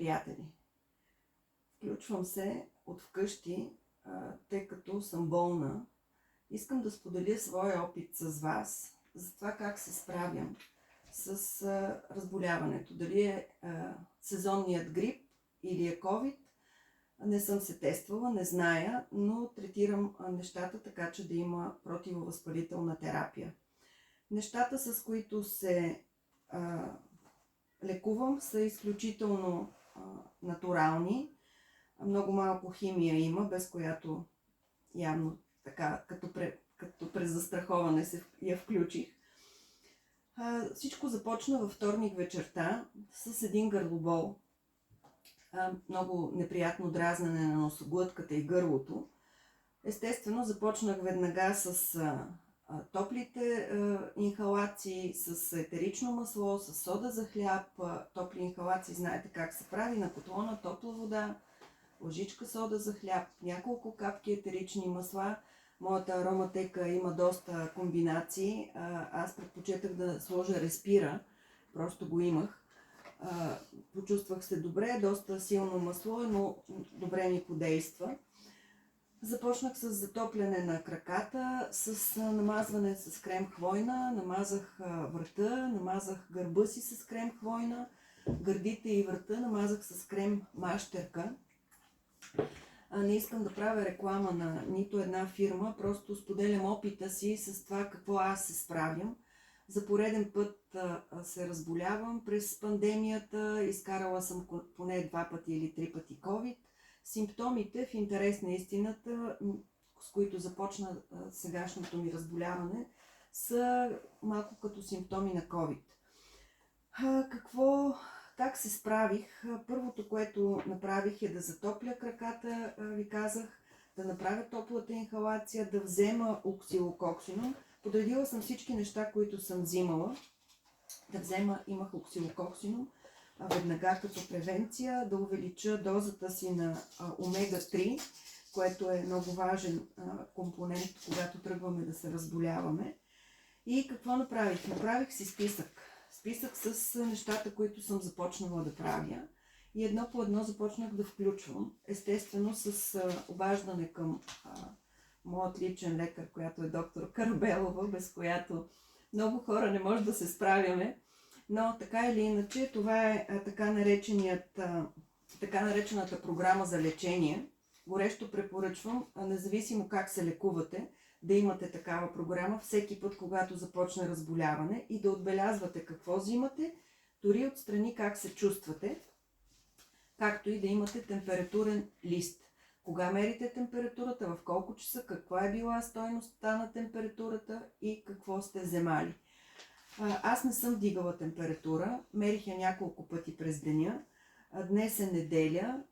приятели! Включвам се от вкъщи, тъй като съм болна. Искам да споделя своя опит с вас, за това как се справям с разболяването. Дали е сезонният грип или е COVID, не съм се тествала, не зная, но третирам нещата така, че да има противовъзпалителна терапия. Нещата, с които се лекувам, са изключително натурални. Много малко химия има, без която явно така, като през застраховане я включих. Всичко започна във вторник вечерта с един гърлобол. Много неприятно дразнене на носоглътката и гърлото. Естествено, започнах веднага с топлите инхалации, с етерично масло, с сода за хляб. Топли инхалации, знаете как се прави, на котлона топла вода, лъжичка сода за хляб, няколко капки етерични масла. Моята ароматека има доста комбинации. Аз предпочетах да сложа респира, просто го имах. Почувствах се добре, доста силно масло, но добре ми подейства. Започнах с затопляне на краката, с намазване с крем хвойна, намазах врата, намазах гърба си с крем хвойна, гърдите и врата намазах с крем мащерка. Не искам да правя реклама на нито една фирма, просто споделям опита си с това какво аз се справям. За пореден път се разболявам през пандемията, изкарала съм поне 2 пъти или 3 пъти COVID. Симптомите, в интерес на истината, с които започна сегашното ми разболяване, са малко като симптоми на COVID. Как се справих? Първото, което направих, е да затопля краката, ви казах, да направя топлата инхалация, да взема оксилококсинум. Подредила съм всички неща, които съм взимала. Имах оксилококсинум веднага като превенция, да увелича дозата си на омега-3, което е много важен компонент, когато тръгваме да се разболяваме. И какво направих? Направих си списък с нещата, които съм започнала да правя. И едно по едно започнах да включвам. Естествено с обаждане към моят личен лекар, която е доктор Карабелова, без която много хора не може да се справяме. Но така или иначе, това е така наречената програма за лечение. Горещо препоръчвам, независимо как се лекувате, да имате такава програма всеки път, когато започне разболяване и да отбелязвате какво взимате, дори отстрани как се чувствате, както и да имате температурен лист. Кога мерите температурата, в колко часа, каква е била стойността на температурата и какво сте вземали. Аз не съм вдигала температура, мерих я няколко пъти през деня. Днес е неделя,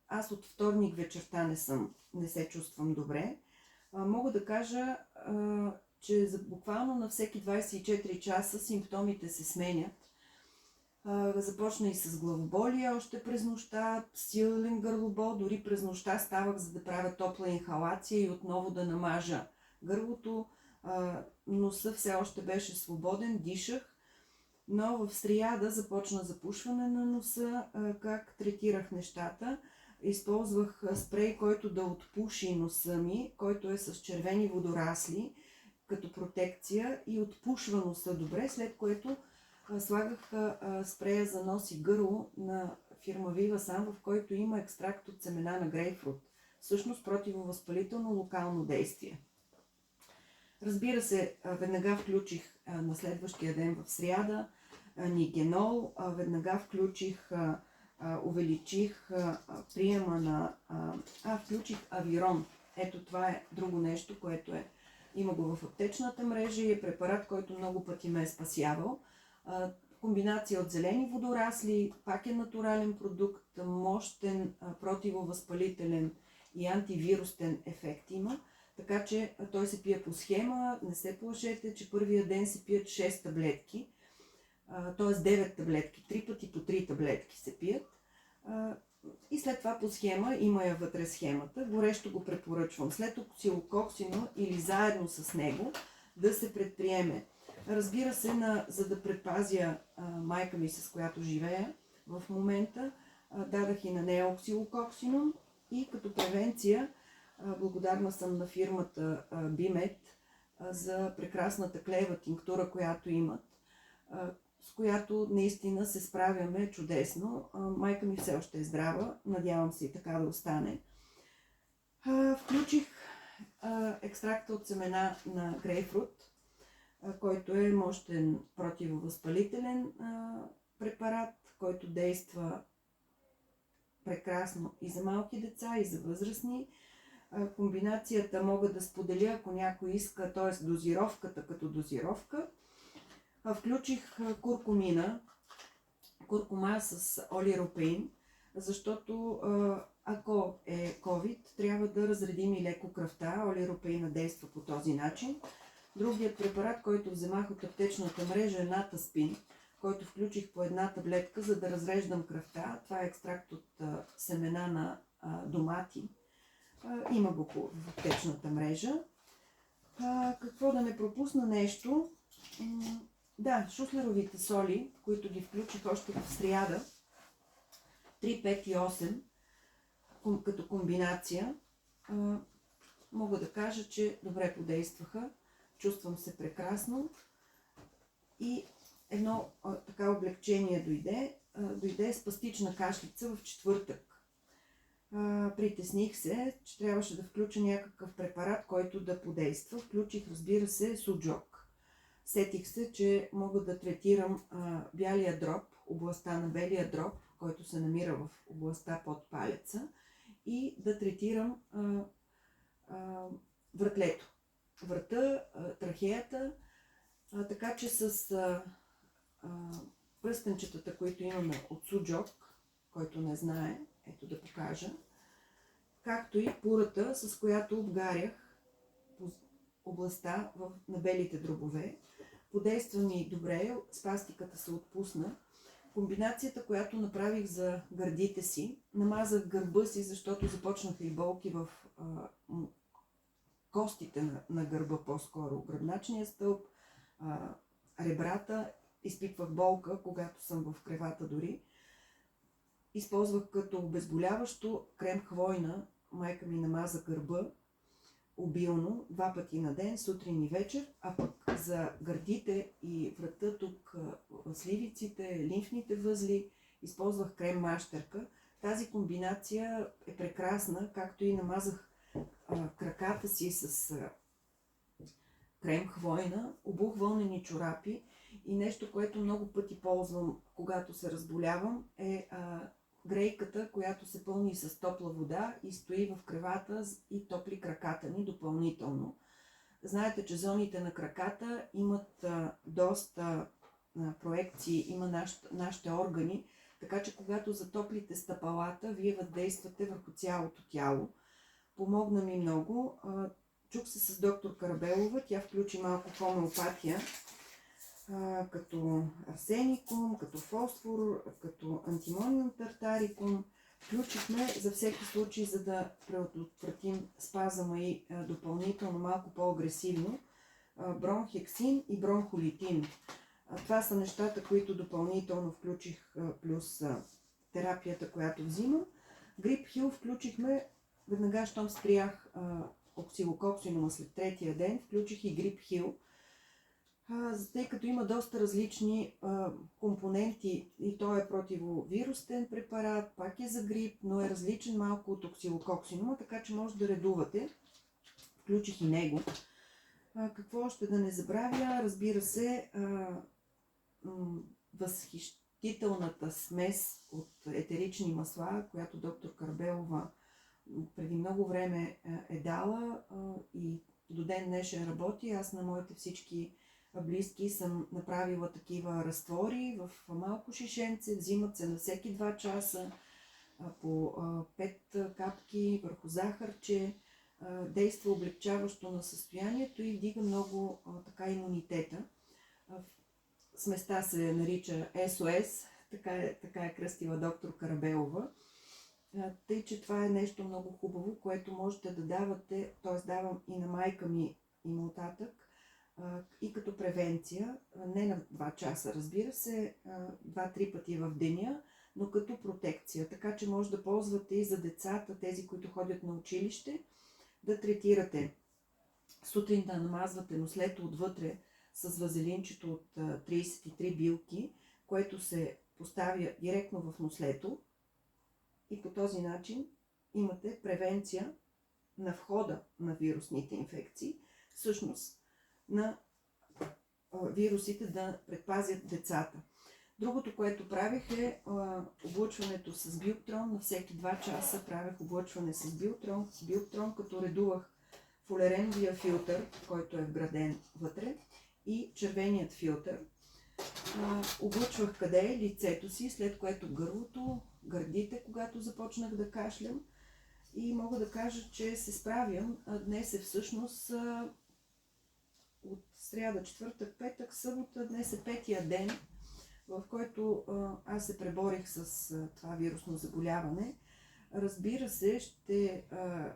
аз от вторник вечерта не се чувствам добре. Мога да кажа, че буквално на всеки 24 часа симптомите се сменят. Започна и с главоболие още през нощта, силен гърлобол, дори през нощта ставах, за да правя топла инхалация и отново да намажа гърлото. Носа все още беше свободен, дишах, но в сряда започна запушване на носа. Как третирах нещата? Използвах спрей, който да отпуши носа ми, който е с червени водорасли като протекция и отпушва носа добре, след което слагах спрея за нос и гърло на фирма Vivasan, в който има екстракт от семена на грейпфрут. Всъщност противовъзпалително локално действие. Разбира се, веднага включих на следващия ден в сряда нигенол, веднага увеличих приема на... включих авирон. Ето това е друго нещо, което има го в аптечната мрежа и е препарат, който много пъти ме е спасявал. Комбинация от зелени водорасли, пак е натурален продукт, мощен противовъзпалителен и антивирусен ефект има. Така че той се пие по схема, не се плашете, че първия ден се пият 6 таблетки, т.е. 9 таблетки, 3 пъти по 3 таблетки се пият. И след това по схема, има я вътре схемата, горещо го препоръчвам. След оксилококсина или заедно с него да се предприеме. Разбира се, за да предпазя майка ми, с която живея в момента, Дадах и на нея оксилококсинум и като превенция благодарна съм на фирмата Бимет за прекрасната клеева тинктура, която имат, с която наистина се справяме чудесно. Майка ми все още е здрава, надявам се и така да остане. Включих екстракта от семена на грейпфрут, който е мощен противовъзпалителен препарат, който действа прекрасно и за малки деца, и за възрастни. Комбинацията мога да споделя, ако някой иска, т.е. дозировката като дозировка. Включих куркума с олиропеин, защото ако е COVID, трябва да разредим и леко кръвта. Олиропеина действа по този начин. Другият препарат, който вземах от аптечната мрежа, е Натаспин, който включих по една таблетка, за да разреждам кръвта. Това е екстракт от семена на домати. Има го в аптечната мрежа. Какво да не пропусна нещо? Да, шуслеровите соли, които ги включих още в сряда, 3, 5 и 8, като комбинация, мога да кажа, че добре подействаха. Чувствам се прекрасно и едно така облегчение дойде спастична кашлица в четвъртък. Притесних се, че трябваше да включа някакъв препарат, който да подейства. Включих, разбира се, суджок. Сетих се, че мога да третирам бялия дроб, областта на белия дроб, който се намира в областта под палеца, и да третирам вратлето, врата, трахеята, така че с пръстенчетата, които имаме от суджок, който не знае, ето да покажа, както и пурата, с която обгарях областта на белите дробове. Подейства ми добре, спастиката се отпусна. Комбинацията, която направих за гърдите си, намазах гърба си, защото започнаха и болки в костите на гърба, по-скоро гръбначния стълб, ребрата. Изпитвах болка, когато съм в кревата дори. Използвах като обезболяващо крем хвойна. Майка ми намаза гърба обилно, 2 пъти на ден, сутрин и вечер, а пък за гърдите и врата тук, сливиците, лимфните възли, използвах крем мащерка. Тази комбинация е прекрасна, както и намазах краката си с крем хвойна, обух вълнени чорапи и нещо, което много пъти ползвам, когато се разболявам, е грейката, която се пълни с топла вода и стои в кревата и топли краката ни допълнително. Знаете, че зоните на краката имат доста проекции, има нашите органи, така че когато затоплите стъпалата, вие въздействате върху цялото тяло. Помогна ми много. Чух се с доктор Карабелова, тя включи малко хомеопатия, като арсеникум, като фосфор, като антимониум тартарикум. Включихме за всеки случай, за да предотвратим спазъма и допълнително малко по-агресивно, бронхексин и бронхолитин. Това са нещата, които допълнително включих, плюс терапията, която взимам. Грипхил включихме, веднага щом спрях оксилококсинума след третия ден, включих и Грипхил, тъй като има доста различни компоненти и той е противовирусен препарат, пак е за грип, но е различен малко от оксилококсинума, така че може да редувате. Включих и него. Какво още да не забравя? Разбира се, възхищителната смес от етерични масла, която доктор Карбелова преди много време е дала и до ден днешен работи. Аз на моите всички близки съм направила такива разтвори в малко шишенце, взимат се на всеки 2 часа по 5 капки върху захарче, действа облегчаващо на състоянието и вдига много така имунитета. Сместа се нарича СОС, така е кръстила доктор Карабелова. Тъй, че това е нещо много хубаво, което можете да давате, т.е. давам и на майка ми и нататък, и като превенция, не на 2 часа, разбира се, 2-3 пъти в деня, но като протекция. Така че може да ползвате и за децата, тези, които ходят на училище, да третирате. Сутрин да намазвате нослето отвътре с вазелинчето от 33 билки, което се поставя директно в нослето и по този начин имате превенция на входа на вирусните инфекции, всъщност на вирусите да предпазят децата. Другото, което правих е облъчването с Билктрон. На всеки 2 часа правех облъчване с Билктрон, като редувах фулереновия филтър, който е вграден вътре, и червеният филтър. Облъчвах къде е лицето си, след което гърлото, гърдите, когато започнах да кашлям. И мога да кажа, че се справям. Днес е всъщност от сряда, четвъртък, петък, събота. Днес е 5-тия ден, в който аз се преборих с това вирусно заболяване. Разбира се, ще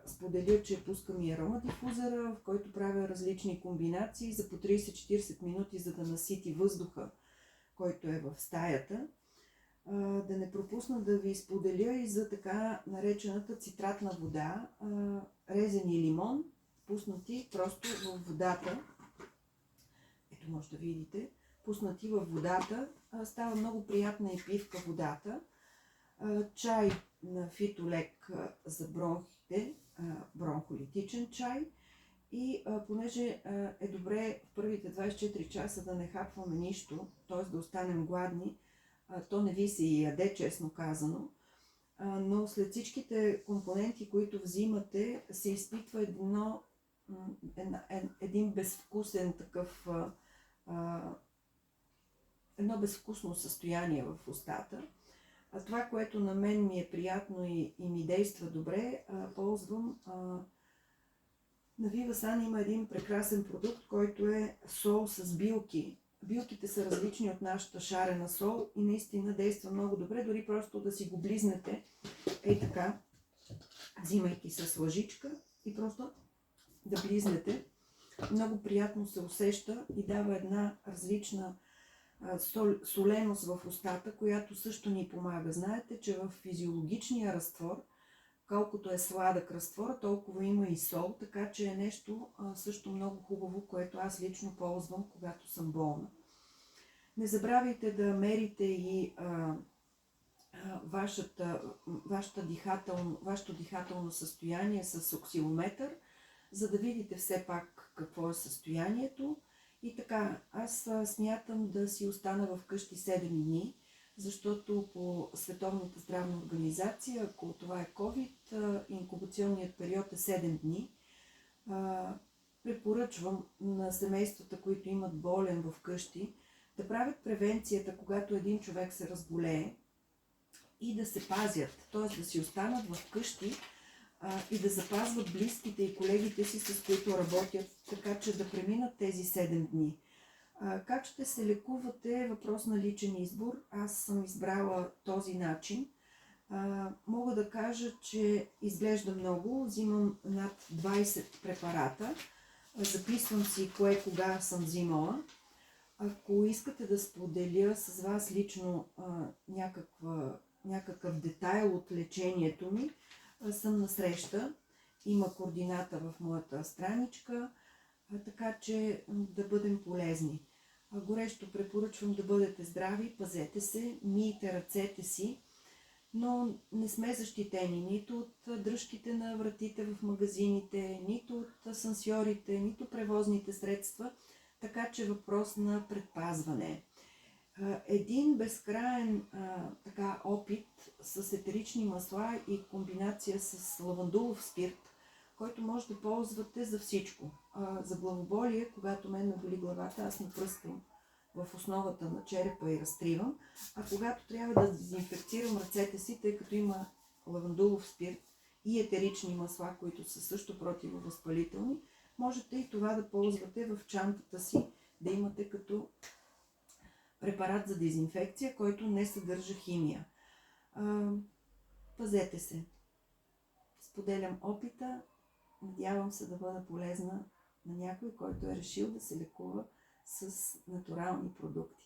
споделя, че пускам и аромадифузора, в който правя различни комбинации за по 30-40 минути, за да насити въздуха, който е в стаята. Да не пропусна да ви споделя и за така наречената цитратна вода, резен и лимон, пуснати просто в водата. Ето може да видите, пуснати в водата. Става много приятна и пивка водата. Чай на фитолек за бронхите, бронхолитичен чай. И понеже е добре в първите 24 часа да не хапваме нищо, т.е. да останем гладни, то не ви се и яде, честно казано, но след всичките компоненти, които взимате, се изпитва един безвкусен такъв, едно безвкусно състояние в устата. Това, което на мен ми е приятно и ми действа добре, ползвам. На Vivasan има един прекрасен продукт, който е сол с билки. Билките са различни от нашата шарена сол и наистина действа много добре, дори просто да си го близнете, така, взимайки с лъжичка и просто да близнете. Много приятно се усеща и дава една различна соленост в устата, която също ни помага. Знаете, че в физиологичния разтвор, колкото е сладък разтвор, толкова има и сол, така че е нещо също много хубаво, което аз лично ползвам, когато съм болна. Не забравяйте да мерите и вашето дихателно състояние с оксилометър, за да видите все пак какво е състоянието. И така, аз смятам да си остана вкъщи 7 дни, защото по Световната здравна организация, ако това е COVID, инкубационният период е 7 дни. Препоръчвам на семействата, които имат болен вкъщи, да правят превенцията, когато един човек се разболее и да се пазят, т.е. да си останат вкъщи и да запазват близките и колегите си, с които работят, така че да преминат тези 7 дни. Как ще се лекувате е въпрос на личен избор. Аз съм избрала този начин. Мога да кажа, че изглежда много. Взимам над 20 препарата. Записвам си кое кога съм взимала. Ако искате да споделя с вас лично някакъв детайл от лечението ми, съм на среща. Има координата в моята страничка, така че да бъдем полезни. Горещо препоръчвам да бъдете здрави, пазете се, мийте ръцете си, но не сме защитени нито от дръжките на вратите в магазините, нито от асансьорите, нито превозните средства, така че въпрос на предпазване. Един безкраен опит с етерични масла и комбинация с лавандулов спирт, който може да ползвате за всичко. За главоболие, когато мен ме боли главата, аз напръсквам в основата на черепа и разтривам, а когато трябва да дезинфекцирам ръцете си, тъй като има лавандулов спирт и етерични масла, които са също противовъзпалителни, можете и това да ползвате в чантата си, да имате като препарат за дезинфекция, който не съдържа химия. Пазете се. Споделям опита. Надявам се да бъда полезна на някой, който е решил да се лекува с натурални продукти.